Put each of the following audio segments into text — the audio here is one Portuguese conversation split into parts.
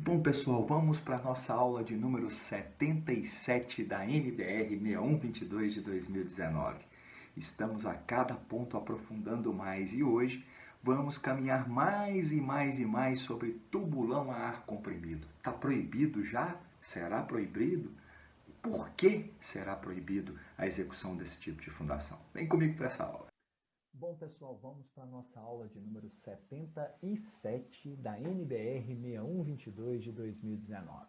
Bom, pessoal, vamos para a nossa aula de número 77 da NBR 6122 de 2019. Estamos a cada ponto aprofundando mais e hoje vamos caminhar mais e mais e mais sobre tubulão a ar comprimido. Está proibido já? Será proibido? Por que será proibido a execução desse tipo de fundação? Vem comigo para essa aula. Bom, pessoal, vamos para a nossa aula de número 77 da NBR 6122 de 2019.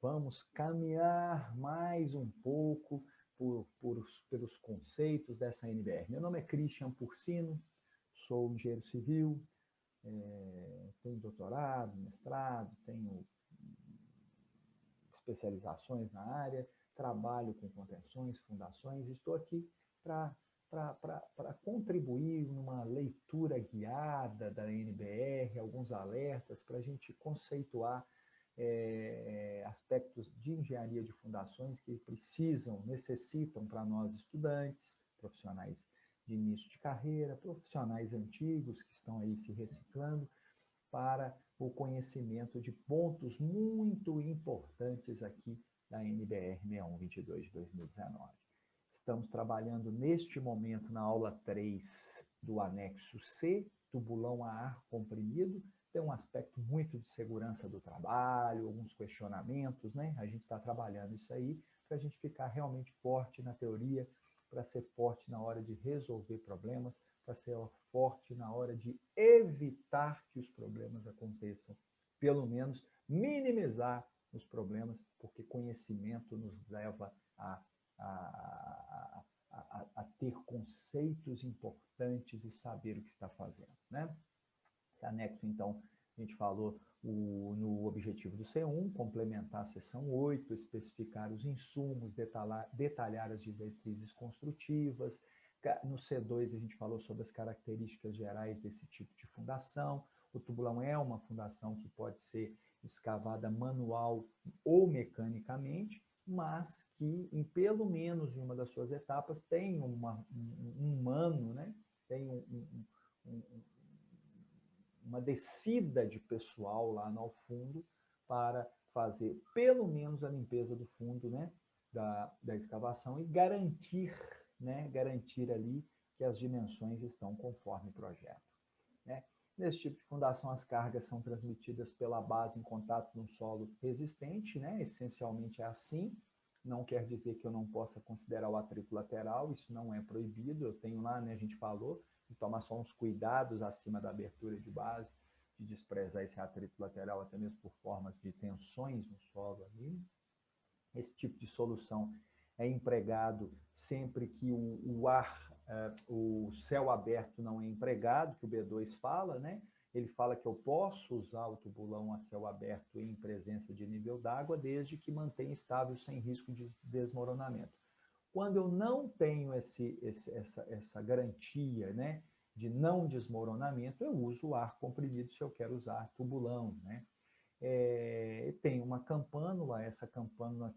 Vamos caminhar mais um pouco pelos conceitos dessa NBR. Meu nome é Christian Porcino, sou engenheiro civil, tenho doutorado, mestrado, tenho especializações na área, trabalho com contenções, fundações, estou aqui para contribuir numa leitura guiada da NBR, alguns alertas para a gente conceituar aspectos de engenharia de fundações que necessitam para nós estudantes, profissionais de início de carreira, profissionais antigos que estão aí se reciclando, para o conhecimento de pontos muito importantes aqui da NBR 6122 de 2019. Estamos trabalhando neste momento na aula 3 do anexo C, tubulão a ar comprimido. Tem um aspecto muito de segurança do trabalho, alguns questionamentos, né? A gente está trabalhando isso aí para a gente ficar realmente forte na teoria, para ser forte na hora de resolver problemas, para ser forte na hora de evitar que os problemas aconteçam, pelo menos minimizar os problemas, porque conhecimento nos leva a ter conceitos importantes e saber o que está fazendo, né? Esse anexo, então, a gente falou no objetivo do C1, complementar a seção 8, especificar os insumos, detalhar as diretrizes construtivas. No C2, a gente falou sobre as características gerais desse tipo de fundação. O tubulão é uma fundação que pode ser escavada manual ou mecanicamente, mas que, em pelo menos em uma das suas etapas, tem um humano, né? Tem uma descida de pessoal lá no fundo para fazer pelo menos a limpeza do fundo, né, da escavação e garantir ali que as dimensões estão conforme o projeto, né? Nesse tipo de fundação, as cargas são transmitidas pela base em contato com um solo resistente, né? Essencialmente é assim. Não quer dizer que eu não possa considerar o atrito lateral, isso não é proibido. Eu tenho lá, né, a gente falou, de tomar só uns cuidados acima da abertura de base, de desprezar esse atrito lateral, até mesmo por formas de tensões no solo ali. Esse tipo de solução é empregado sempre que o céu aberto não é empregado, que o B2 fala, né? Ele fala que eu posso usar o tubulão a céu aberto em presença de nível d'água, desde que mantenha estável sem risco de desmoronamento. Quando eu não tenho essa garantia, né, de não desmoronamento, eu uso o ar comprimido se eu quero usar tubulão, né? Tem uma campânula, essa campânula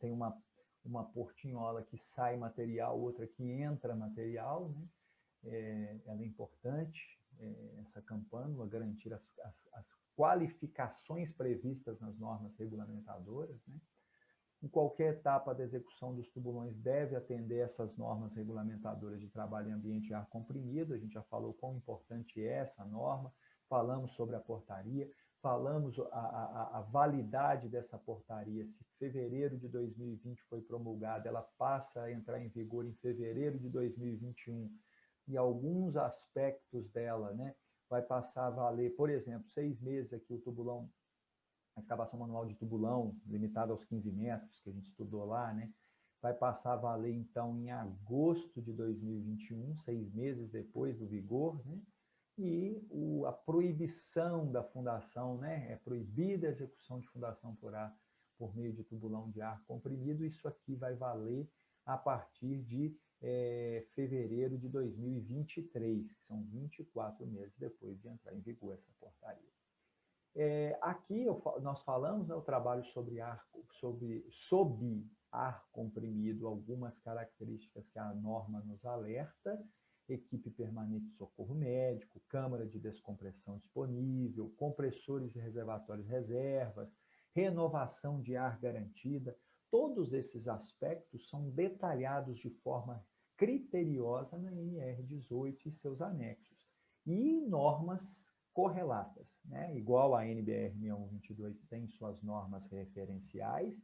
tem uma portinhola que sai material, outra que entra material, né? Ela é importante, essa campânula, garantir as qualificações previstas nas normas regulamentadoras, né? Em qualquer etapa da execução dos tubulões deve atender essas normas regulamentadoras de trabalho em ambiente de ar comprimido. A gente já falou quão importante é essa norma, falamos sobre a portaria, falamos a validade dessa portaria. Se fevereiro de 2020 foi promulgada, ela passa a entrar em vigor em fevereiro de 2021 e alguns aspectos dela, né, vai passar a valer, por exemplo, 6 meses aqui o tubulão, a escavação manual de tubulão, limitada aos 15 metros, que a gente estudou lá, né? Vai passar a valer, então, em agosto de 2021, 6 meses depois do vigor, né? E a proibição da fundação, né? É proibida a execução de fundação por ar por meio de tubulão de ar comprimido. Isso aqui vai valer a partir de fevereiro de 2023, que são 24 meses depois de entrar em vigor essa portaria. Aqui nós falamos, né, o trabalho sob ar comprimido, algumas características que a norma nos alerta, equipe permanente de socorro médico, câmara de descompressão disponível, compressores e reservatórios reservas, renovação de ar garantida. Todos esses aspectos são detalhados de forma criteriosa na NR18 e seus anexos. E normas correlatas, né? Igual a NBR 6122 tem suas normas referenciais,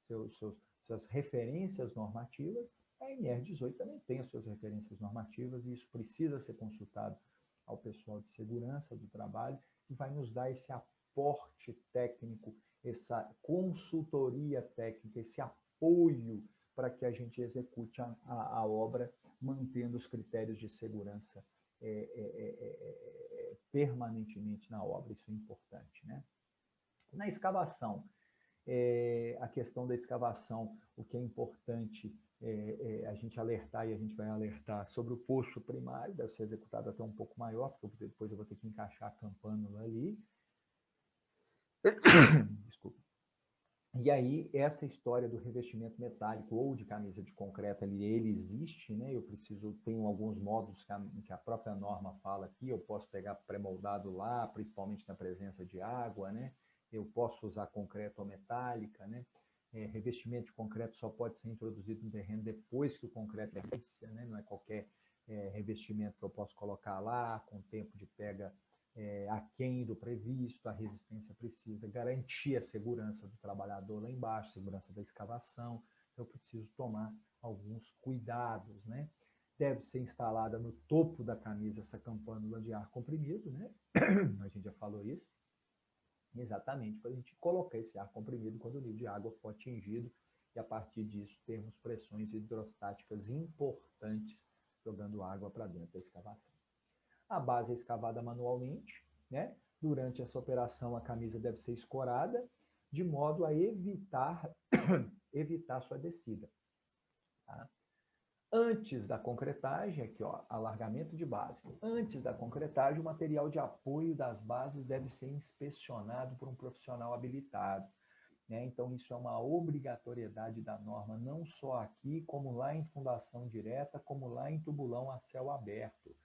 suas referências normativas, a NR18 também tem as suas referências normativas e isso precisa ser consultado ao pessoal de segurança do trabalho e vai nos dar esse aporte técnico, essa consultoria técnica, esse apoio para que a gente execute a obra mantendo os critérios de segurança permanentemente na obra. Isso é importante, né? Na escavação, a questão da escavação, o que é importante a gente alertar, e a gente vai alertar sobre o poço primário, deve ser executado até um pouco maior, porque depois eu vou ter que encaixar a campânula ali. Desculpa. E aí, essa história do revestimento metálico ou de camisa de concreto ali, ele existe, né? Tenho alguns modos que a própria norma fala aqui, eu posso pegar pré-moldado lá, principalmente na presença de água, né? Eu posso usar concreto ou metálica, né? Revestimento de concreto só pode ser introduzido no terreno depois que o concreto é feito, né? Não é qualquer revestimento que eu posso colocar lá, com tempo de pega aquém do previsto, a resistência precisa garantir a segurança do trabalhador lá embaixo, segurança da escavação, eu preciso tomar alguns cuidados, né? Deve ser instalada no topo da camisa essa campânula de ar comprimido, né? A gente já falou isso, exatamente para a gente colocar esse ar comprimido quando o nível de água for atingido e a partir disso termos pressões hidrostáticas importantes jogando água para dentro da escavação. A base é escavada manualmente, né? Durante essa operação, a camisa deve ser escorada, de modo a evitar sua descida. Tá? Antes da concretagem, aqui ó, alargamento de base. Antes da concretagem, o material de apoio das bases deve ser inspecionado por um profissional habilitado. Né? Então, isso é uma obrigatoriedade da norma, não só aqui, como lá em fundação direta, como lá em tubulão a céu aberto.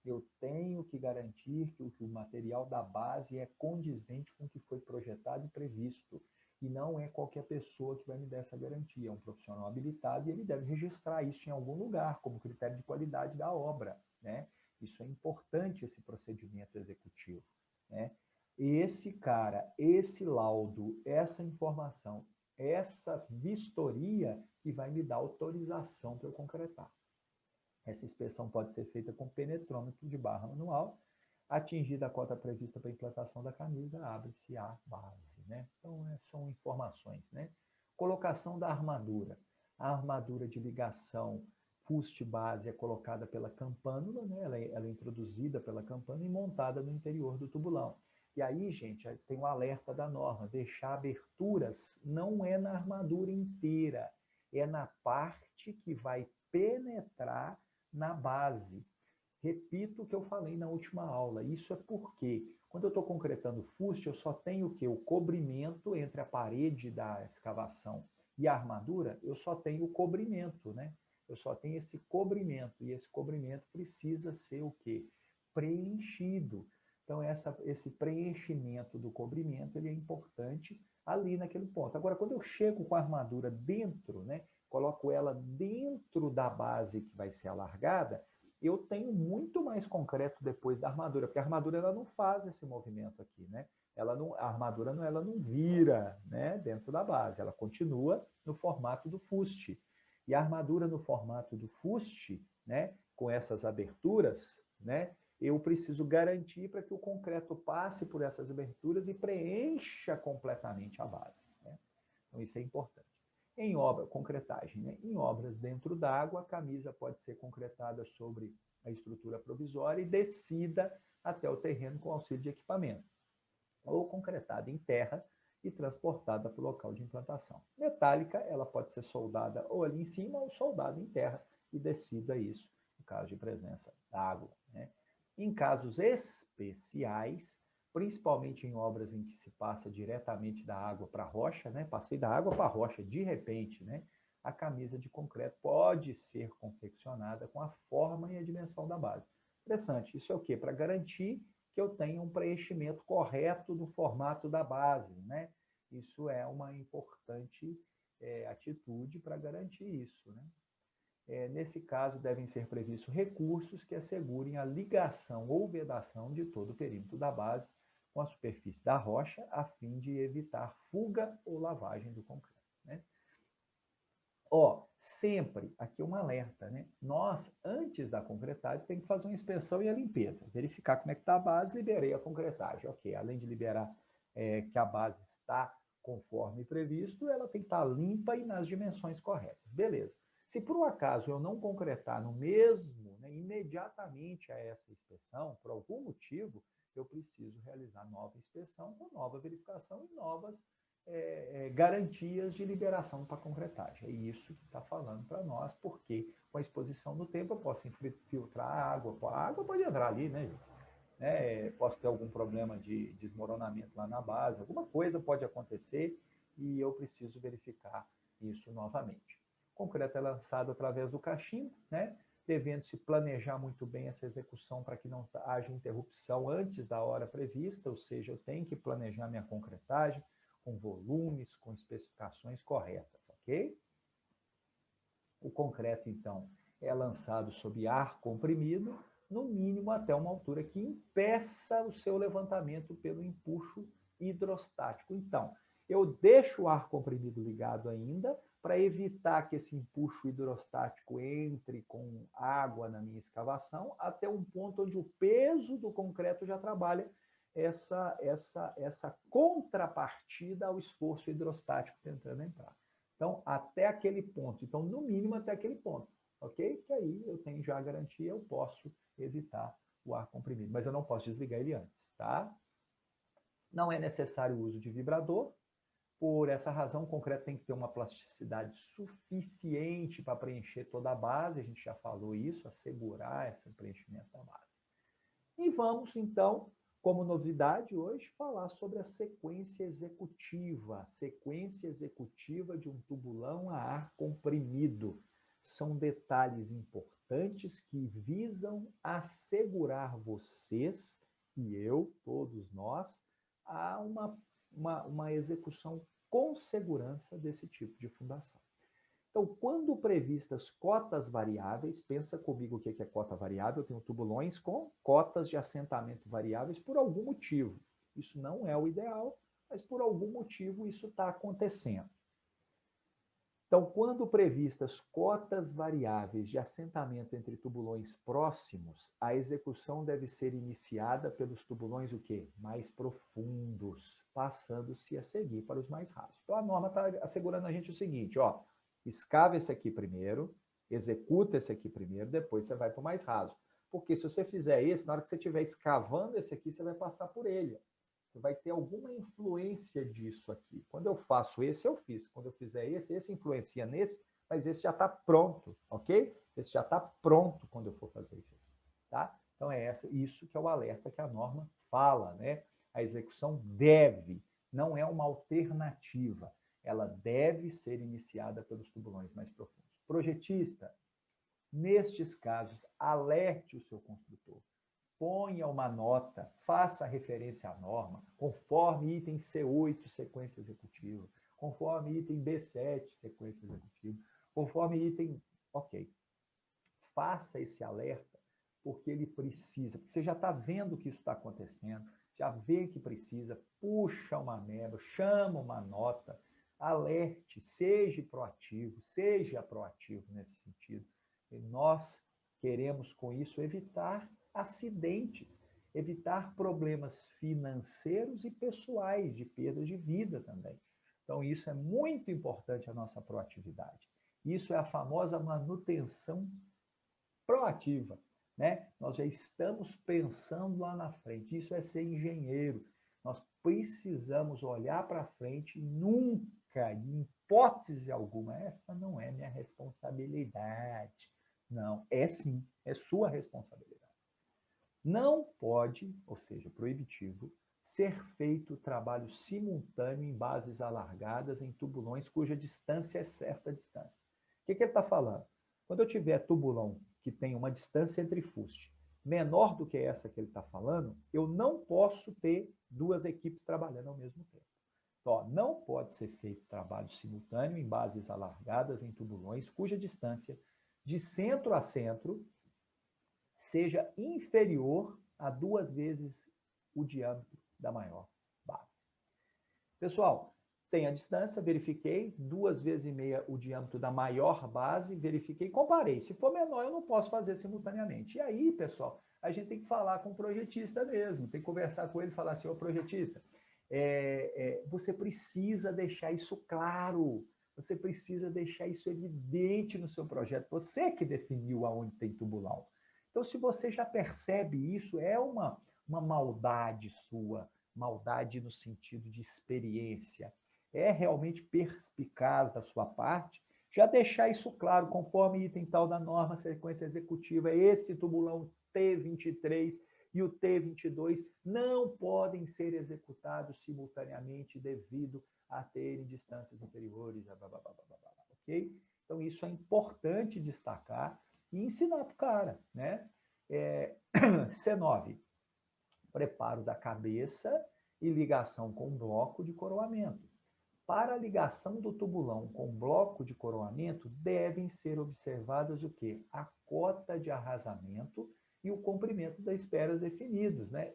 Eu tenho que garantir que o material da base é condizente com o que foi projetado e previsto. E não é qualquer pessoa que vai me dar essa garantia. É um profissional habilitado e ele deve registrar isso em algum lugar, como critério de qualidade da obra. Né? Isso é importante, esse procedimento executivo. Né? Esse cara, esse laudo, essa informação, essa vistoria que vai me dar autorização para eu concretar. Essa inspeção pode ser feita com penetrômetro de barra manual. Atingida a cota prevista para a implantação da camisa, abre-se a base. Né? Então, são informações. Né? Colocação da armadura. A armadura de ligação fuste base é colocada pela campânula, né? Ela é introduzida pela campânula e montada no interior do tubulão. E aí, gente, tem um alerta da norma. Deixar aberturas não é na armadura inteira, é na parte que vai penetrar na base. Repito o que eu falei na última aula. Isso é porque, quando eu estou concretando fuste, eu só tenho o quê? O cobrimento entre a parede da escavação e a armadura, eu só tenho o cobrimento, né? Eu só tenho esse cobrimento, e esse cobrimento precisa ser o quê? Preenchido. Então, esse preenchimento do cobrimento ele é importante ali naquele ponto. Agora, quando eu chego com a armadura dentro, né? Coloco ela dentro da base que vai ser alargada, eu tenho muito mais concreto depois da armadura, porque a armadura ela não faz esse movimento aqui, né? A armadura ela não vira, né, dentro da base, ela continua no formato do fuste. E a armadura no formato do fuste, né, com essas aberturas, né, eu preciso garantir para que o concreto passe por essas aberturas e preencha completamente a base. Né? Então isso é importante. Em concretagem, né? Em obras dentro d'água, a camisa pode ser concretada sobre a estrutura provisória e descida até o terreno com auxílio de equipamento, ou concretada em terra e transportada para o local de implantação. Metálica, ela pode ser soldada ou ali em cima ou soldada em terra e descida isso, no caso de presença da água. Né? Em casos especiais, principalmente em obras em que se passa diretamente da água para a rocha, né? Passei da água para a rocha de repente, né? a camisa de concreto pode ser confeccionada com a forma e a dimensão da base. Interessante. Isso é o quê? Para garantir que eu tenha um preenchimento correto do formato da base, né? Isso é uma importante atitude para garantir isso, né? Nesse caso, devem ser previstos recursos que assegurem a ligação ou vedação de todo o perímetro da base com a superfície da rocha, a fim de evitar fuga ou lavagem do concreto, né? Sempre, aqui um alerta, né? Nós, antes da concretagem, tem que fazer uma inspeção e a limpeza, verificar como é que está a base, liberei a concretagem. Ok, além de liberar que a base está conforme previsto, ela tem que estar limpa e nas dimensões corretas. Beleza. Se por um acaso eu não concretar no mesmo, né, imediatamente a essa inspeção, por algum motivo, eu preciso realizar nova inspeção, com nova verificação e novas garantias de liberação para concretagem. É isso que está falando para nós, porque com a exposição no tempo eu posso filtrar a água. A água pode entrar ali, né, gente? Posso ter algum problema de desmoronamento lá na base, alguma coisa pode acontecer e eu preciso verificar isso novamente. O concreto é lançado através do cachimbo, né? Devendo-se planejar muito bem essa execução para que não haja interrupção antes da hora prevista, ou seja, eu tenho que planejar minha concretagem com volumes, com especificações corretas, ok? O concreto, então, é lançado sob ar comprimido, no mínimo até uma altura que impeça o seu levantamento pelo empuxo hidrostático. Então, eu deixo o ar comprimido ligado ainda para evitar que esse empuxo hidrostático entre com água na minha escavação até um ponto onde o peso do concreto já trabalha essa contrapartida ao esforço hidrostático tentando entrar. Então, até aquele ponto. Então, no mínimo, até aquele ponto. Ok? Que aí eu tenho já a garantia, eu posso evitar o ar comprimido. Mas eu não posso desligar ele antes, tá? Não é necessário o uso de vibrador. Por essa razão, o concreto tem que ter uma plasticidade suficiente para preencher toda a base. A gente já falou isso, assegurar esse preenchimento da base. E vamos, então, como novidade hoje, falar sobre a sequência executiva. Sequência executiva de um tubulão a ar comprimido. São detalhes importantes que visam assegurar vocês e eu, todos nós, a uma execução com segurança desse tipo de fundação. Então, quando previstas cotas variáveis, pensa comigo o que é cota variável, eu tenho tubulões com cotas de assentamento variáveis por algum motivo. Isso não é o ideal, mas por algum motivo isso está acontecendo. Então, quando previstas cotas variáveis de assentamento entre tubulões próximos, a execução deve ser iniciada pelos tubulões o quê? Mais profundos, passando-se a seguir para os mais rasos. Então, a norma está assegurando a gente o seguinte, ó, escava esse aqui primeiro, executa esse aqui primeiro, depois você vai para o mais raso. Porque se você fizer esse, na hora que você estiver escavando esse aqui, você vai passar por ele. Você vai ter alguma influência disso aqui. Quando eu faço esse, eu fiz. Quando eu fizer esse influencia nesse, mas esse já está pronto, ok? Esse já está pronto quando eu for fazer isso aqui, tá? Então é isso que é o alerta que a norma fala, né? A execução deve, não é uma alternativa. Ela deve ser iniciada pelos tubulões mais profundos. Projetista, nestes casos, alerte o seu construtor. Ponha uma nota, faça referência à norma, conforme item C8, sequência executiva, conforme item B7, sequência executiva, conforme item... Ok. Faça esse alerta, porque ele precisa, porque você já está vendo que isso está acontecendo, já vê que precisa, puxa uma meba, chama uma nota, alerte, seja proativo nesse sentido. E nós queremos, com isso, evitar acidentes, evitar problemas financeiros e pessoais, de perda de vida também. Então, isso é muito importante, a nossa proatividade. Isso é a famosa manutenção proativa, né? Nós já estamos pensando lá na frente. Isso é ser engenheiro. Nós precisamos olhar para frente e nunca, em hipótese alguma, essa não é minha responsabilidade. Não, é sim, é sua responsabilidade. Não pode, ou seja, proibitivo, ser feito trabalho simultâneo em bases alargadas em tubulões cuja distância é certa distância. que ele está falando? Quando eu tiver tubulão que tem uma distância entre fuste menor do que essa que ele está falando, eu não posso ter duas equipes trabalhando ao mesmo tempo. Então, ó, não pode ser feito trabalho simultâneo em bases alargadas em tubulões cuja distância de centro a centro seja inferior a 2 vezes o diâmetro da maior base. Pessoal, tem a distância, verifiquei, 2 vezes e meia o diâmetro da maior base, verifiquei, comparei. Se for menor, eu não posso fazer simultaneamente. E aí, pessoal, a gente tem que falar com o projetista mesmo, tem que conversar com ele e falar assim, ô projetista, você precisa deixar isso claro, você precisa deixar isso evidente no seu projeto, você que definiu aonde tem tubulão. Então, se você já percebe isso, é uma maldade sua, maldade no sentido de experiência, é realmente perspicaz da sua parte, já deixar isso claro, conforme item tal da norma, sequência executiva, esse tubulão T23 e o T22 não podem ser executados simultaneamente devido a terem distâncias inferiores, ok? Então, isso é importante destacar e ensinar para o cara, né? C9, preparo da cabeça e ligação com bloco de coroamento. Para a ligação do tubulão com bloco de coroamento, devem ser observadas o quê? A cota de arrasamento e o comprimento das esferas definidos, né?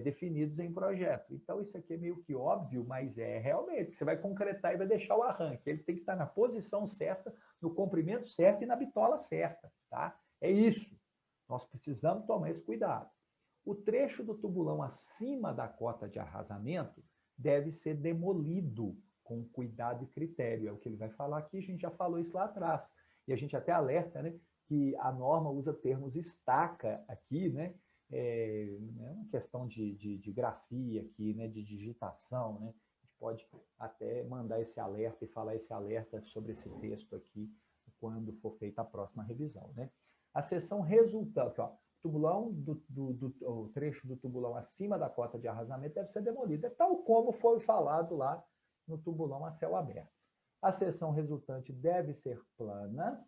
Definidos em projeto. Então, isso aqui é meio que óbvio, mas é realmente, você vai concretar e vai deixar o arranque. Ele tem que estar na posição certa, no comprimento certo e na bitola certa, tá? É isso. Nós precisamos tomar esse cuidado. O trecho do tubulão acima da cota de arrasamento deve ser demolido com cuidado e critério. É o que ele vai falar aqui, a gente já falou isso lá atrás. E a gente até alerta, né, que a norma usa termos estaca aqui, né? É uma questão de grafia aqui, né, de digitação, né? A gente pode até mandar esse alerta e falar esse alerta sobre esse texto aqui quando for feita a próxima revisão, né? A seção resultante, ó, tubulão o trecho do tubulão acima da cota de arrasamento deve ser demolido, é tal como foi falado lá no tubulão a céu aberto. A seção resultante deve ser plana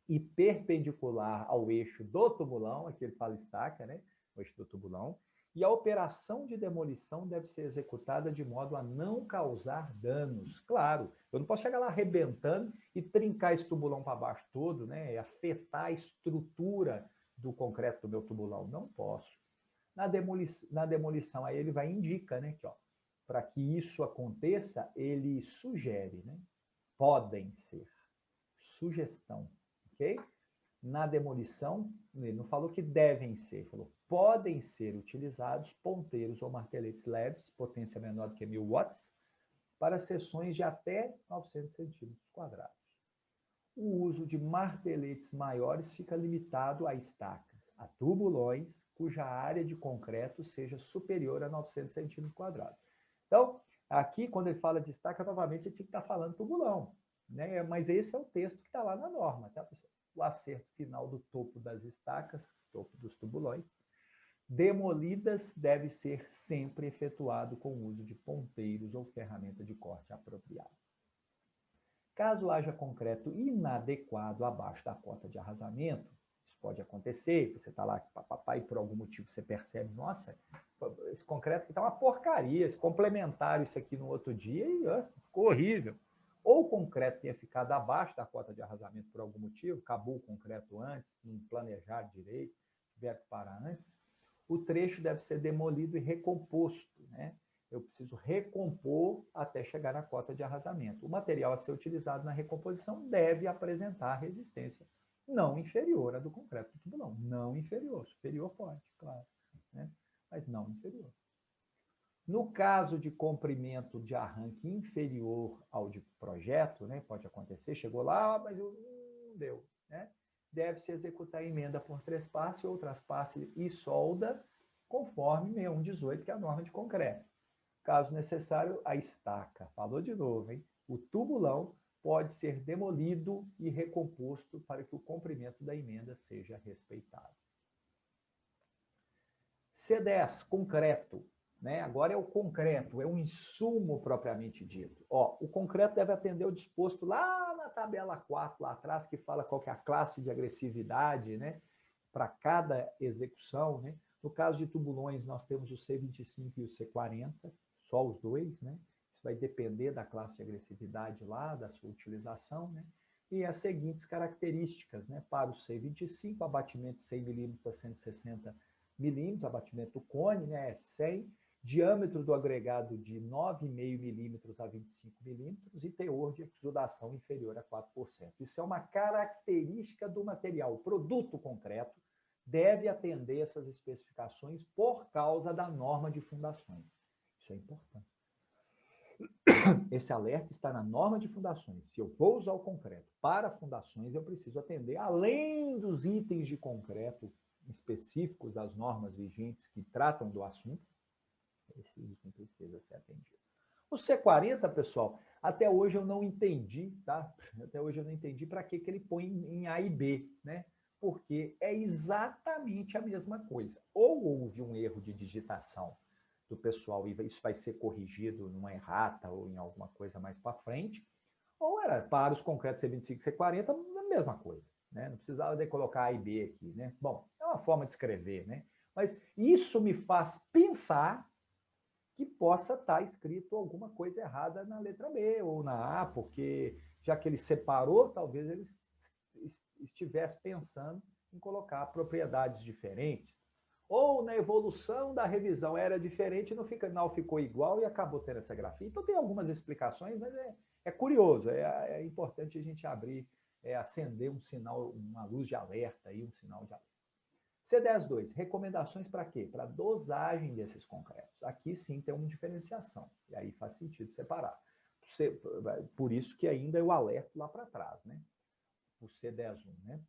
e perpendicular ao eixo do tubulão, aqui ele fala estaca, né? O eixo do tubulão, e a operação de demolição deve ser executada de modo a não causar danos. Claro, eu não posso chegar lá arrebentando e trincar esse tubulão para baixo todo, né? E afetar a estrutura do concreto do meu tubulão. Não posso. Na demolição, aí ele vai indica, né? Que, ó, para que isso aconteça, ele sugere, né? Podem ser. Sugestão, ok? Na demolição, ele não falou que devem ser, falou podem ser utilizados ponteiros ou marteletes leves, potência menor do que 1000 watts, para seções de até 900 centímetros quadrados. O uso de marteletes maiores fica limitado a estacas, a tubulões cuja área de concreto seja superior a 900 centímetros quadrados. Então, aqui, quando ele fala de estaca, novamente, ele tinha que estar falando tubulão, né? Mas esse é o texto que está lá na norma, tá, pessoal? O acerto final do topo das estacas, topo dos tubulões, demolidas deve ser sempre efetuado com o uso de ponteiros ou ferramenta de corte apropriada. Caso haja concreto inadequado abaixo da cota de arrasamento, isso pode acontecer, você está lá, papai, por algum motivo você percebe, nossa, esse concreto aqui está uma porcaria, esse complementaram isso aqui no outro dia e ficou horrível. Ou o concreto tenha ficado abaixo da cota de arrasamento por algum motivo, acabou o concreto antes, não planejaram direito, tiveram que parar antes, o trecho deve ser demolido e recomposto, né? Eu preciso recompor até chegar na cota de arrasamento. O material a ser utilizado na recomposição deve apresentar resistência não inferior à do concreto do tubulão. Não inferior. Superior pode, claro, né? Mas não inferior. No caso de comprimento de arranque inferior ao de projeto, né? Pode acontecer, chegou lá, mas não deu, né? Deve-se executar a emenda por 3 passes ou traspasse e solda, conforme 6118, que é a norma de concreto. Caso necessário, a estaca. Falou de novo, hein? O tubulão pode ser demolido e recomposto para que o comprimento da emenda seja respeitado. C10, concreto. né? Agora é o concreto, é um insumo propriamente dito. Ó, o concreto deve atender o disposto lá na tabela 4, lá atrás, que fala qual que é a classe de agressividade, né? Para cada execução, né? No caso de tubulões, nós temos o C25 e o C40, só os dois, né? Isso vai depender da classe de agressividade lá, da sua utilização, né? E as seguintes características, né? Para o C25, abatimento de 100 milímetros a 160 milímetros, abatimento do cone, né? É 100, diâmetro do agregado de 9,5 milímetros a 25 milímetros e teor de exudação inferior a 4%. Isso é uma característica do material. O produto concreto deve atender essas especificações por causa da norma de fundações. Isso é importante. Esse alerta está na norma de fundações. Se eu vou usar o concreto para fundações, eu preciso atender, além dos itens de concreto específicos das normas vigentes que tratam do assunto, esse item precisa ser atendido. O C40, pessoal, até hoje eu não entendi, tá? Até hoje eu não entendi para que ele põe em A e B, né? Porque é exatamente a mesma coisa. Ou houve um erro de digitação do pessoal e isso vai ser corrigido numa errata ou em alguma coisa mais para frente, ou era para os concretos C25 e C40 a mesma coisa, né? Não precisava de colocar A e B aqui, né? Bom, é uma forma de escrever, né? Mas isso me faz pensar que possa estar escrito alguma coisa errada na letra B ou na A, porque já que ele separou, talvez ele estivesse pensando em colocar propriedades diferentes. Ou na evolução da revisão era diferente, no final ficou igual e acabou tendo essa grafia. Então tem algumas explicações, mas é curioso, é importante a gente abrir, acender um sinal, uma luz de alerta, aí, um sinal de alerta. C10.2, recomendações para quê? Para dosagem desses concretos. Aqui sim tem uma diferenciação, e aí faz sentido separar. Por isso que ainda eu alerto lá para trás, né? O C10.1, né?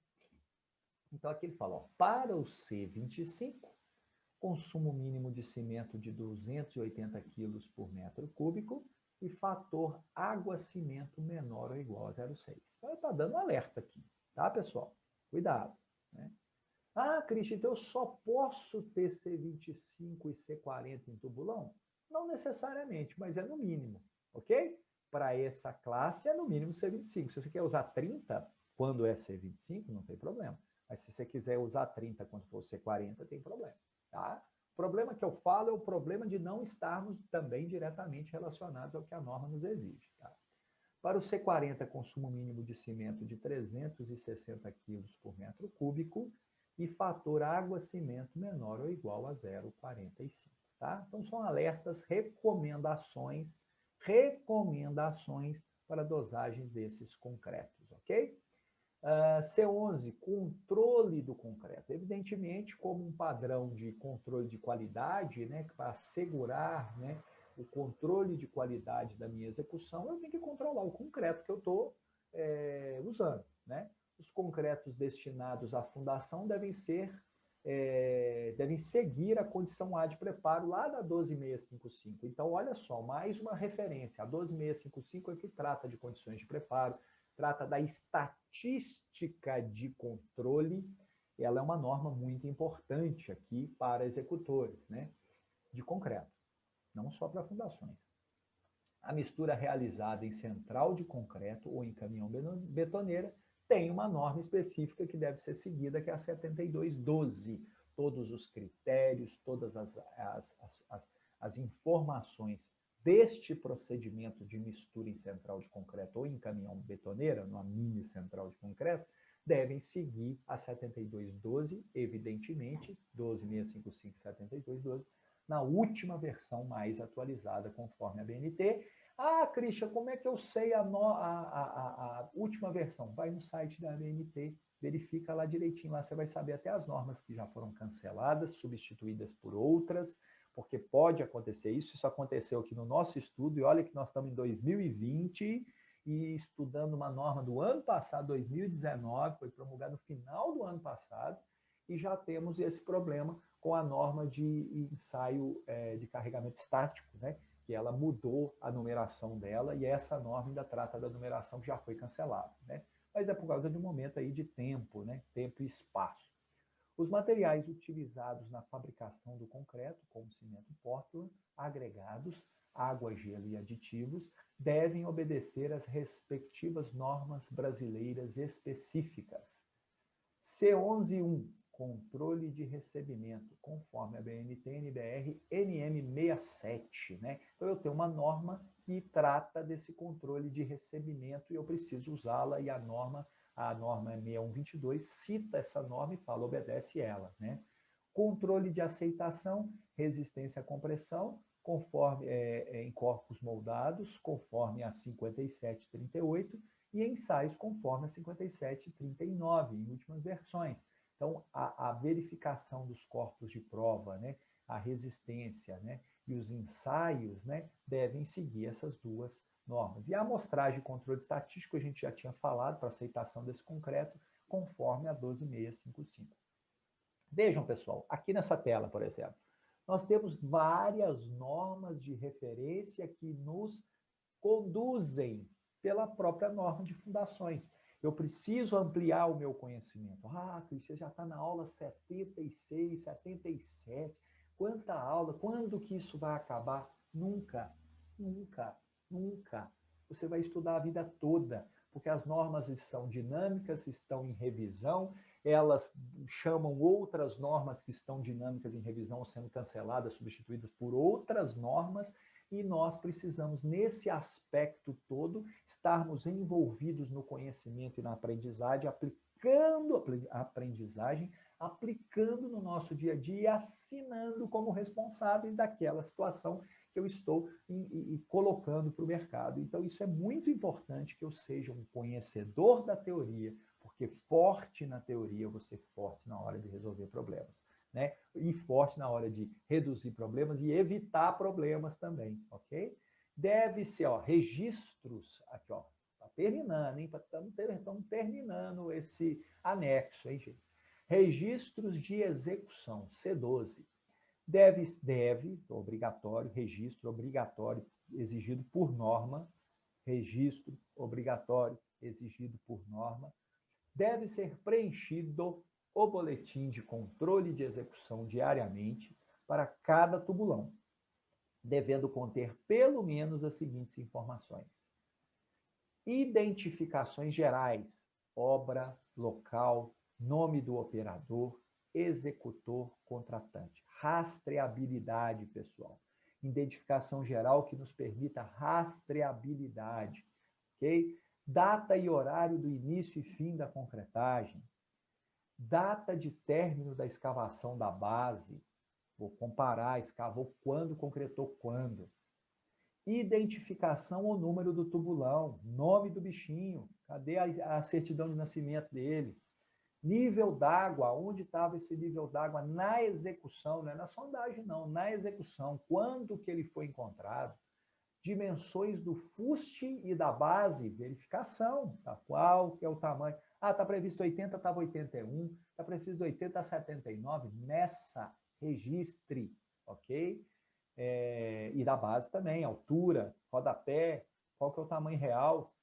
Então aqui ele fala, ó, para o C25, consumo mínimo de cimento de 280 kg por metro cúbico e fator água-cimento menor ou igual a 0,6. Então ele está dando alerta aqui, tá, pessoal? Cuidado, né? Ah, Cristian, então eu só posso ter C25 e C40 em tubulão? Não necessariamente, mas é no mínimo, ok? Para essa classe é no mínimo C25. Se você quer usar 30 quando é C25, não tem problema. Mas se você quiser usar 30 quando for C40, tem problema, tá? O problema que eu falo é o problema de não estarmos também diretamente relacionados ao que a norma nos exige, tá? Para o C40, consumo mínimo de cimento de 360 kg por metro cúbico e fator água-cimento menor ou igual a 0,45. Tá? Então, são alertas, recomendações para dosagem desses concretos, ok? C11, controle do concreto. Evidentemente, como um padrão de controle de qualidade, né, para assegurar, né, o controle de qualidade da minha execução, eu tenho que controlar o concreto que eu estou usando, né? Os concretos destinados à fundação devem seguir a condição A de preparo lá da 12655. Então, olha só, mais uma referência. A 12655 é que trata de condições de preparo, trata da estatística de controle. Ela é uma norma muito importante aqui para executores, né, de concreto, não só para fundações. A mistura realizada em central de concreto ou em caminhão betoneira tem uma norma específica que deve ser seguida, que é a 7212. Todos os critérios, todas as informações deste procedimento de mistura em central de concreto ou em caminhão betoneira, numa mini central de concreto, devem seguir a 7212, evidentemente, 12655 e 7212, na última versão mais atualizada, conforme a BNT. Ah, Christian, como é que eu sei a última versão? Vai no site da BNT, verifica lá direitinho, lá você vai saber até as normas que já foram canceladas, substituídas por outras, porque pode acontecer isso. Isso aconteceu aqui no nosso estudo, e olha que nós estamos em 2020 e estudando uma norma do ano passado, 2019, foi promulgada no final do ano passado, e já temos esse problema com a norma de ensaio de carregamento estático, né? Que ela mudou a numeração dela, e essa norma ainda trata da numeração que já foi cancelada, né? Mas é por causa de um momento aí de tempo, né? Tempo e espaço. Os materiais utilizados na fabricação do concreto, como cimento Portland, agregados, água, gelo e aditivos, devem obedecer às respectivas normas brasileiras específicas. C11.1, controle de recebimento, conforme a BNT-NBR NM67, né? Então, eu tenho uma norma que trata desse controle de recebimento e eu preciso usá-la, e a norma é 6122, cita essa norma e fala, obedece ela, né? Controle de aceitação, resistência à compressão, conforme em corpos moldados, conforme a 5738, e ensaios conforme a 5739, em últimas versões. Então, a verificação dos corpos de prova, né, a resistência, né, e os ensaios, né, devem seguir essas duas normas. E a amostragem e controle estatístico, a gente já tinha falado, para aceitação desse concreto, conforme a 12655. Vejam, pessoal, aqui nessa tela, por exemplo, nós temos várias normas de referência que nos conduzem pela própria norma de fundações. Eu preciso ampliar o meu conhecimento. Ah, Cris, você já está na aula 76, 77. Quanta aula? Quando que isso vai acabar? Nunca, nunca, nunca. Você vai estudar a vida toda, porque as normas são dinâmicas, estão em revisão, elas chamam outras normas que estão dinâmicas em revisão, sendo canceladas, substituídas por outras normas, e nós precisamos, nesse aspecto todo, estarmos envolvidos no conhecimento e na aprendizagem, aplicando a aprendizagem, aplicando no nosso dia a dia e assinando como responsáveis daquela situação que eu estou colocando para o mercado. Então, isso é muito importante, que eu seja um conhecedor da teoria, porque forte na teoria, eu vou ser forte na hora de resolver problemas, né? E forte na hora de reduzir problemas e evitar problemas também, ok? Deve ser, ó, registros, aqui, ó, tá terminando, hein? Estamos terminando esse anexo, hein, gente? Registros de execução, C12. Obrigatório, registro obrigatório exigido por norma, registro obrigatório exigido por norma. Deve ser preenchido o boletim de controle de execução diariamente para cada tubulão, devendo conter pelo menos as seguintes informações: identificações gerais, obra, local, nome do operador, executor, contratante. Rastreabilidade, pessoal. Identificação geral que nos permita rastreabilidade, ok? Data e horário do início e fim da concretagem. Data de término da escavação da base. Vou comparar, escavou quando, concretou quando. Identificação ou número do tubulão, nome do bichinho, cadê a certidão de nascimento dele? Nível d'água, onde estava esse nível d'água na execução, não é na sondagem não, na execução, quando que ele foi encontrado? Dimensões do fuste e da base, verificação, tá? Qual que é o tamanho? Ah, está previsto 80, estava 81, está previsto 80 a 79, nessa, registre, ok? E da base também, altura, rodapé, qual que é o tamanho real?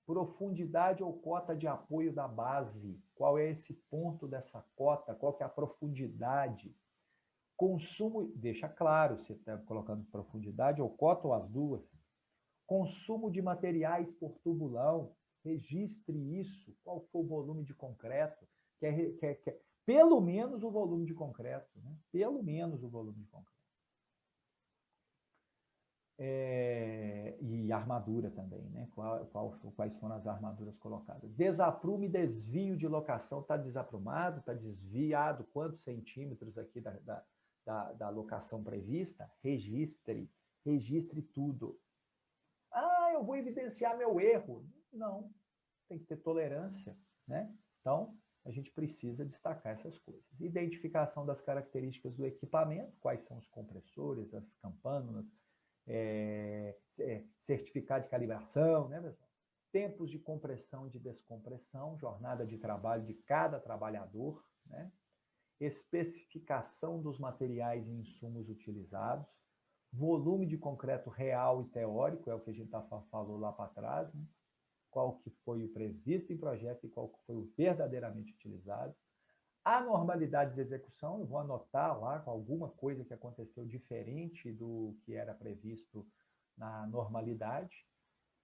Profundidade ou cota de apoio da base, qual é esse ponto dessa cota, qual que é a profundidade? Consumo, deixa claro se está colocando profundidade ou cota ou as duas. Consumo de materiais por tubulão, registre isso, qual foi o volume de concreto, pelo menos o volume de concreto, né? Pelo menos o volume de concreto. E armadura também, né? Quais foram as armaduras colocadas. Desaprumo e desvio de locação, está desaprumado, está desviado, quantos centímetros aqui da locação prevista? Registre tudo. Ah, eu vou evidenciar meu erro. Não, tem que ter tolerância, né? Então, a gente precisa destacar essas coisas. Identificação das características do equipamento, quais são os compressores, as campânulas, certificado de calibração, né, pessoal? Tempos de compressão e de descompressão, jornada de trabalho de cada trabalhador, né? Especificação dos materiais e insumos utilizados, volume de concreto real e teórico, é o que a gente falou lá para trás, né? Qual que foi o previsto em projeto e qual que foi o verdadeiramente utilizado. Anormalidades de execução, eu vou anotar lá com alguma coisa que aconteceu diferente do que era previsto na normalidade.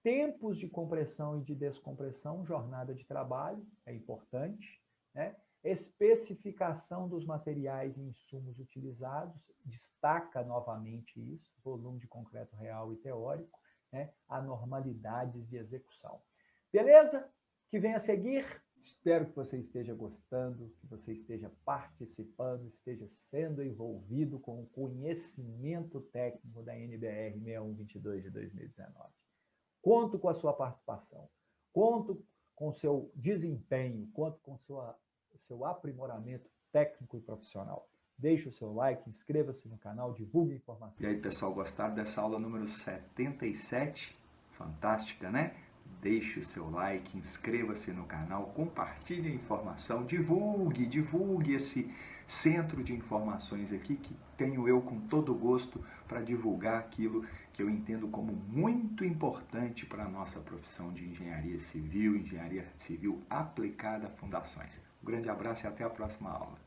Tempos de compressão e de descompressão, jornada de trabalho, é importante, né? Especificação dos materiais e insumos utilizados, destaca novamente isso, volume de concreto real e teórico, né? Anormalidades de execução. Beleza? Que vem a seguir, espero que você esteja gostando, que você esteja participando, esteja sendo envolvido com o conhecimento técnico da NBR 6122 de 2019. Conto com a sua participação, conto com o seu desempenho, conto com o seu aprimoramento técnico e profissional. Deixe o seu like, inscreva-se no canal, divulgue a informação. E aí, pessoal, gostaram dessa aula número 77? Fantástica, né? Deixe o seu like, inscreva-se no canal, compartilhe a informação, divulgue esse centro de informações aqui que tenho eu com todo gosto para divulgar aquilo que eu entendo como muito importante para a nossa profissão de engenharia civil aplicada a fundações. Um grande abraço e até a próxima aula.